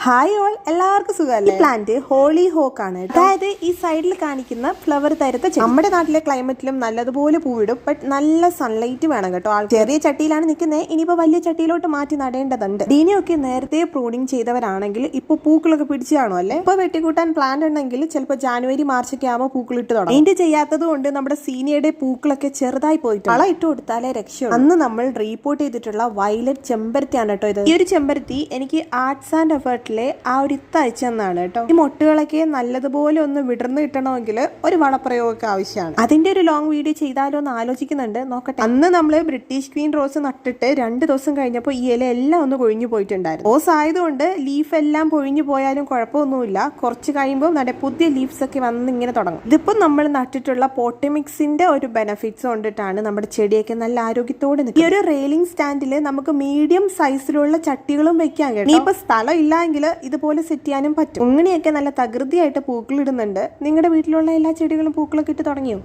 Hi all, എല്ലാവർക്കും സുഖമല്ലേ? ഈ പ്ലാന്റ് ഹോളി ഹോക്ക് ആണ്. അതായത് ഈ സൈഡിൽ കാണിക്കുന്ന ഫ്ലവർ തരത്തെ നമ്മുടെ നാട്ടിലെ ക്ലൈമറ്റിലും നല്ലതുപോലെ പൂവിടും. ബട്ട് നല്ല സൺലൈറ്റ് വേണം കേട്ടോ. ചെറിയ ചട്ടിയിലാണ് നിൽക്കുന്നത്. ഇനിയിപ്പോ വലിയ ചട്ടിയിലോട്ട് മാറ്റി നടേണ്ടതുണ്ട്. ഇതിനെയൊക്കെ നേരത്തെ പ്രൂണിങ് ചെയ്തവരാണെങ്കിൽ ഇപ്പൊ പൂക്കളൊക്കെ പിടിച്ചു കാണും അല്ലേ? ഇപ്പൊ വെട്ടിക്കൂട്ടാൻ പ്ലാന്റ് ഉണ്ടെങ്കിൽ ചിലപ്പോൾ ജാനുവരി മാർച്ച് ഒക്കെ ആകുമ്പോൾ പൂക്കളിട്ട് തുടങ്ങും. പെയിന്റ് ചെയ്യാത്തത് കൊണ്ട് നമ്മുടെ സീനിയറുടെ പൂക്കളൊക്കെ ചെറുതായി പോയിട്ട് വളം ഇട്ട് കൊടുത്താലേ രക്ഷയുള്ളൂ. അന്ന് നമ്മൾ റീപോർട്ട് ചെയ്തിട്ടുള്ള വയലറ്റ് ചെമ്പരത്തിയാണ് കേട്ടോ ഇത്. ഈ ഒരു ചെമ്പരത്തി എനിക്ക് ആർട്സ് ആൻഡ് എഫേർട്ട് ആ ഒരു അയച്ചെന്നാണ് കേട്ടോ. ഈ മൊട്ടുകളൊക്കെ നല്ലതുപോലെ ഒന്ന് വിടർന്ന് കിട്ടണമെങ്കിൽ ഒരു വളപ്രയോഗമൊക്കെ ആവശ്യമാണ്. അതിന്റെ ഒരു ലോങ് വീഡിയോ ചെയ്താലോ എന്ന് ആലോചിക്കുന്നുണ്ട്, നോക്കട്ടെ. അന്ന് നമ്മൾ ബ്രിട്ടീഷ് ക്വീൻ റോസ് നട്ടിട്ട് 2 ദിവസം കഴിഞ്ഞപ്പോൾ ഈ ഇല എല്ലാം ഒന്ന് കൊഴിഞ്ഞു പോയിട്ടുണ്ടായിരുന്നു. റോസ് ആയതുകൊണ്ട് ലീഫ് എല്ലാം പൊഴിഞ്ഞു പോയാലും കുഴപ്പമൊന്നുമില്ല. കുറച്ച് കഴിയുമ്പോൾ നമ്മുടെ പുതിയ ലീഫ്സ് ഒക്കെ വന്ന് ഇങ്ങനെ തുടങ്ങും. ഇതിപ്പോൾ നമ്മൾ നട്ടിട്ടുള്ള പോട്ടിമിക്സിന്റെ ഒരു ബെനിഫിറ്റ്സ് കൊണ്ടിട്ടാണ് നമ്മുടെ ചെടിയൊക്കെ നല്ല ആരോഗ്യത്തോടെ നിൽക്കുന്നത്. ഈ ഒരു റെയിലിംഗ് സ്റ്റാൻഡിൽ നമുക്ക് മീഡിയം സൈസിലുള്ള ചട്ടികളും വെക്കാൻ കേട്ടോ. ഇനിയിപ്പോ സ്ഥലം ഇല്ലെങ്കിൽ ഇതുപോലെ സെറ്റ് ചെയ്യാനും പറ്റും. ഇങ്ങനെയൊക്കെ നല്ല തകൃതിയായിട്ട് പൂക്കൾ ഇടുന്നുണ്ട്. നിങ്ങളുടെ വീട്ടിലുള്ള എല്ലാ ചെടികളും പൂക്കളൊക്കെ ഇട്ട് തുടങ്ങിയോ?